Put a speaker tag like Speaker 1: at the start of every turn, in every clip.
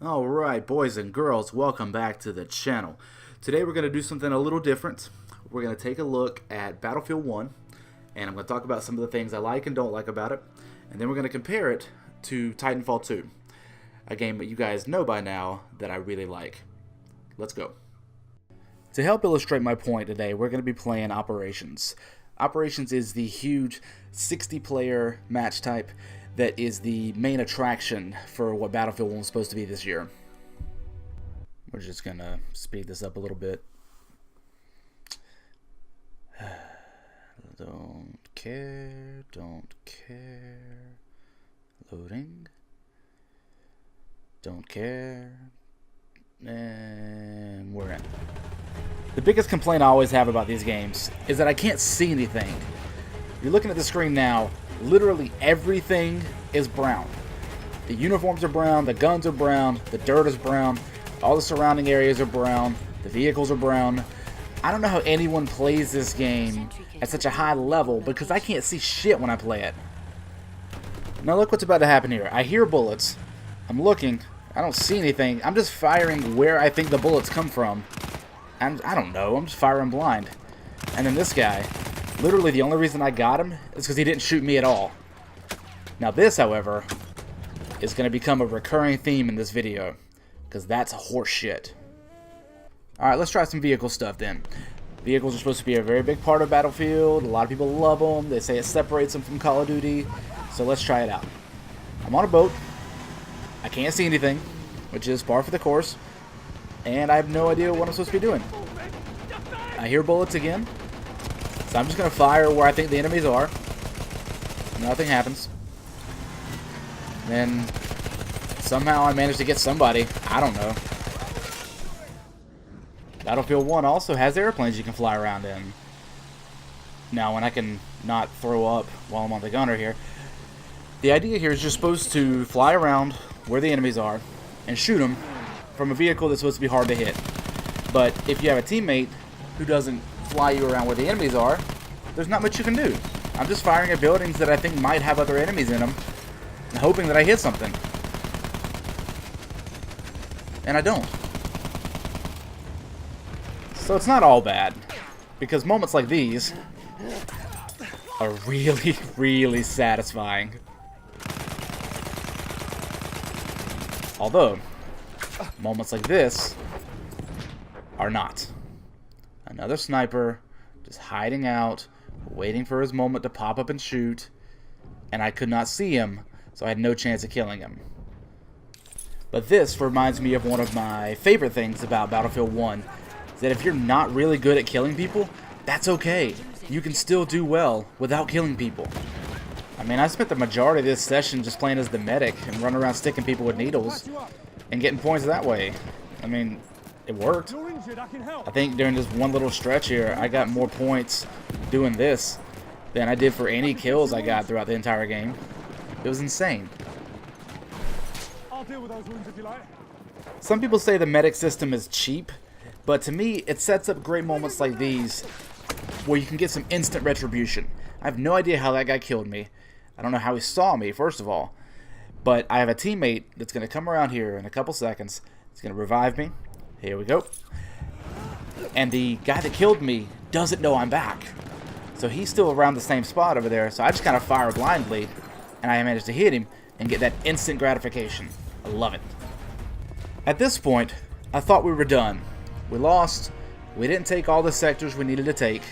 Speaker 1: Alright, boys and girls, welcome back to the channel. Today we're going to do something a little different. We're going to take a look at Battlefield 1, and I'm going to talk about some of the things I like and don't like about it, and then we're going to compare it to Titanfall 2, a game that you guys know by now that I really like. Let's go. To help illustrate my point today, we're going to be playing Operations. Operations is the huge 60-player match type that is the main attraction for what Battlefield 1 was supposed to be this year. We're just going to speed this up a little bit. Don't care, don't care. Loading. Don't care. And we're in. The biggest complaint I always have about these games is that I can't see anything. You're looking at the screen now, literally everything is brown. The uniforms are brown, the guns are brown, the dirt is brown, all the surrounding areas are brown, the vehicles are brown. I don't know how anyone plays this game at such a high level because I can't see shit when I play it. Now look what's about to happen here. I hear bullets. I'm looking. I don't see anything. I'm just firing where I think the bullets come from. And I don't know. I'm just firing blind. And then this guy, literally the only reason I got him is because he didn't shoot me at all. Now this, however, is going to become a recurring theme in this video, because that's horse shit. Alright, let's try some vehicle stuff then. Vehicles are supposed to be a very big part of Battlefield. A lot of people love them. They say it separates them from Call of Duty. So let's try it out. I'm on a boat. I can't see anything, which is par for the course. And I have no idea what I'm supposed to be doing. I hear bullets again. So I'm just going to fire where I think the enemies are. Nothing happens. Then somehow I managed to get somebody. I don't know. Battlefield 1 also has airplanes you can fly around in. Now, when I can not throw up while I'm on the gunner here, the idea here is you're supposed to fly around where the enemies are and shoot them from a vehicle that's supposed to be hard to hit. But if you have a teammate who doesn't fly you around where the enemies are, there's not much you can do. I'm just firing at buildings that I think might have other enemies in them and hoping that I hit something. And I don't. So it's not all bad, because moments like these are really, really satisfying. Although, moments like this are not. Another sniper just hiding out, waiting for his moment to pop up and shoot, and I could not see him, so I had no chance of killing him. But this reminds me of one of my favorite things about Battlefield 1, is that if you're not really good at killing people, that's okay. You can still do well without killing people. I mean, I spent the majority of this session just playing as the medic and running around sticking people with needles and getting points that way. I mean, it worked. I think during this one little stretch here, I got more points doing this than I did for any kills I got throughout the entire game. It was insane.
Speaker 2: I'll deal with those wounds if you like.
Speaker 1: Some people say the medic system is cheap, but to me, it sets up great moments like these where you can get some instant retribution. I have no idea how that guy killed me. I don't know how he saw me, first of all. But I have a teammate that's going to come around here in a couple seconds. He's going to revive me. Here we go. And the guy that killed me doesn't know I'm back. So he's still around the same spot over there. So I just kind of fire blindly. And I managed to hit him and get that instant gratification. I love it. At this point, I thought we were done. We lost. We didn't take all the sectors we needed to take.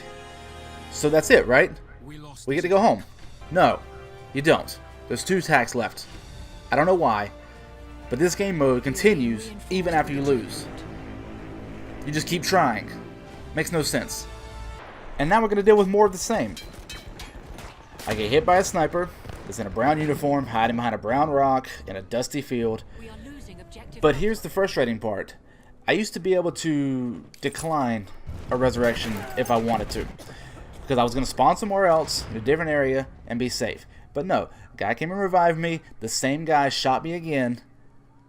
Speaker 1: So that's it, right? We get to go home. No, you don't. There's 2 attacks left. I don't know why, but this game mode continues even after you lose. You just keep trying. Makes no sense. And now we're going to deal with more of the same. I get hit by a sniper that's in a brown uniform, hiding behind a brown rock in a dusty field. But here's the frustrating part. I used to be able to decline a resurrection if I wanted to, because I was going to spawn somewhere else in a different area and be safe. But no, a guy came and revived me, the same guy shot me again,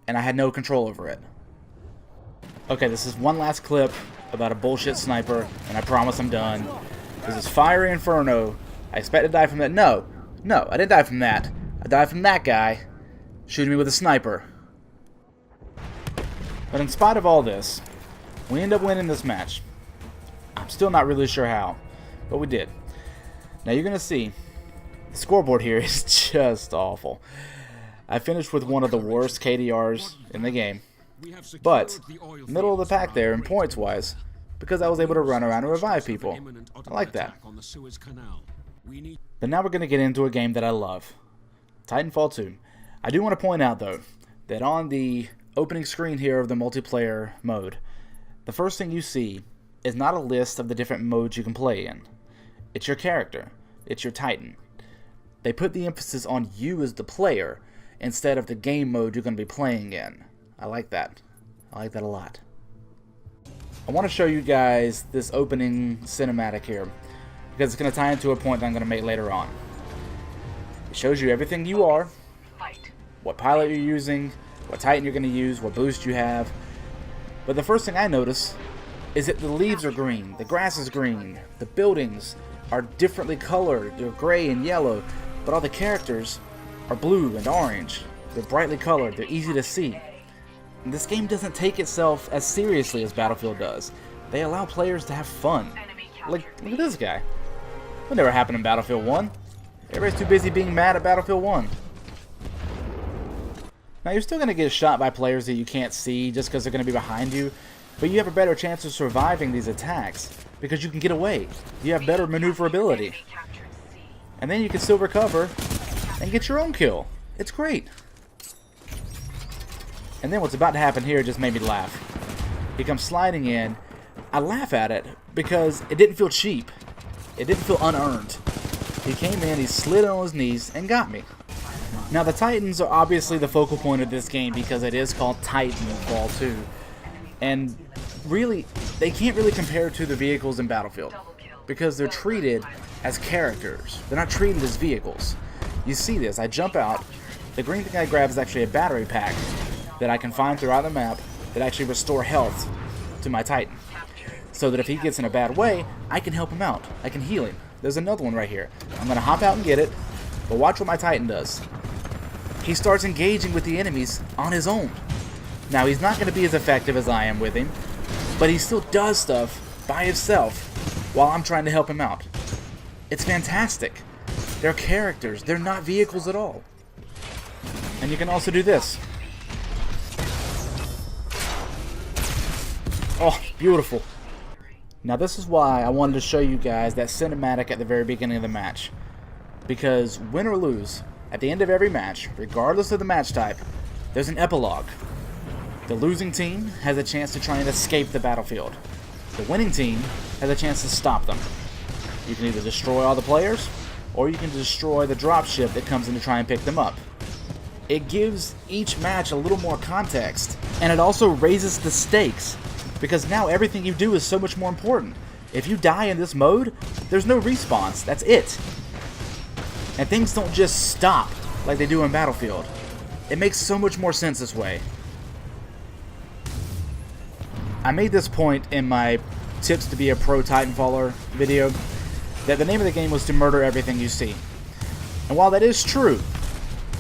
Speaker 1: and I had no control over it. Okay, this is one last clip about a bullshit sniper, and I promise I'm done. This is Fiery Inferno. I expect to die from that. No, I didn't die from that. I died from that guy shooting me with a sniper. But in spite of all this, we end up winning this match. I'm still not really sure how, but we did. Now you're going to see, the scoreboard here is just awful. I finished with one of the worst KDRs in the game, but middle of the pack there in points-wise, because I was able to run around and revive people. I like that. But now we're going to get into a game that I love, Titanfall 2. I do want to point out, though, that on the opening screen here of the multiplayer mode, the first thing you see is not a list of the different modes you can play in. It's your character. It's your Titan. They put the emphasis on you as the player instead of the game mode you're going to be playing in. I like that. I like that a lot. I want to show you guys this opening cinematic here because it's going to tie into a point that I'm going to make later on. It shows you everything you are, what pilot you're using, what Titan you're going to use, what boost you have. But the first thing I notice is that the leaves are green, the grass is green, the buildings are differently colored, they're gray and yellow, but all the characters are blue and orange. They're brightly colored, they're easy to see. And this game doesn't take itself as seriously as Battlefield does. They allow players to have fun. Like, look at this guy. That never happened in Battlefield 1. Everybody's too busy being mad at Battlefield 1. Now, you're still going to get shot by players that you can't see just because they're going to be behind you, but you have a better chance of surviving these attacks because you can get away. You have better maneuverability. And then you can still recover and get your own kill. It's great. And then what's about to happen here just made me laugh. He comes sliding in. I laugh at it because it didn't feel cheap. It didn't feel unearned. He came in, he slid on his knees, and got me. Now, the Titans are obviously the focal point of this game because it is called Titanfall 2. And really, they can't really compare to the vehicles in Battlefield because they're treated as characters. They're not treated as vehicles. You see this. I jump out. The green thing I grab is actually a battery pack that I can find throughout the map that actually restore health to my Titan. So that if he gets in a bad way, I can help him out. I can heal him. There's another one right here. I'm going to hop out and get it. But watch what my Titan does. He starts engaging with the enemies on his own. Now, he's not going to be as effective as I am with him, but he still does stuff by himself while I'm trying to help him out. It's fantastic. They're characters. They're not vehicles at all. And you can also do this. Oh, beautiful. Now, this is why I wanted to show you guys that cinematic at the very beginning of the match. Because win or lose, at the end of every match, regardless of the match type, there's an epilogue. The losing team has a chance to try and escape the battlefield. The winning team has a chance to stop them. You can either destroy all the players, or you can destroy the dropship that comes in to try and pick them up. It gives each match a little more context, and it also raises the stakes, because now everything you do is so much more important. If you die in this mode, there's no respawns. That's it. And things don't just stop like they do in Battlefield. It makes so much more sense this way. I made this point in my tips to be a pro Titanfaller video that the name of the game was to murder everything you see. And while that is true,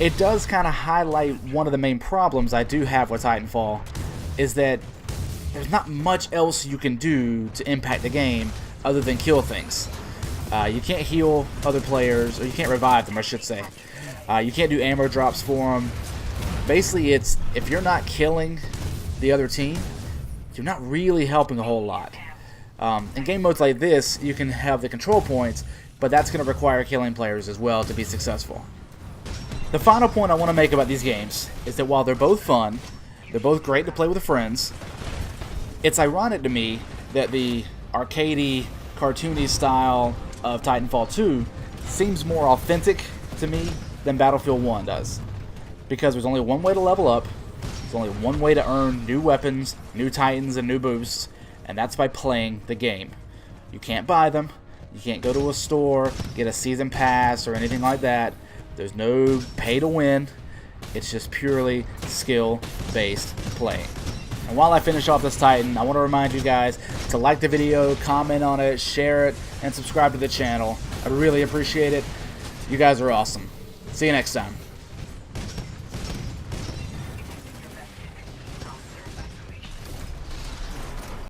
Speaker 1: it does kind of highlight one of the main problems I do have with Titanfall, is that there's not much else you can do to impact the game other than kill things. You can't heal other players, or you can't revive them, I should say. You can't do ammo drops for them. Basically, it's if you're not killing the other team, you're not really helping a whole lot. In game modes like this, you can have the control points, but that's going to require killing players as well to be successful. The final point I want to make about these games is that while they're both fun, they're both great to play with friends, it's ironic to me that the arcadey, cartoony style of Titanfall 2 seems more authentic to me than Battlefield 1 does. Because there's only one way to level up, there's only one way to earn new weapons, new Titans, and new boosts, and that's by playing the game. You can't buy them, you can't go to a store, get a season pass, or anything like that. There's no pay to win, it's just purely skill-based playing. And while I finish off this Titan, I want to remind you guys to like the video, comment on it, share it, and subscribe to the channel. I'd really appreciate it. You guys are awesome. See you next time.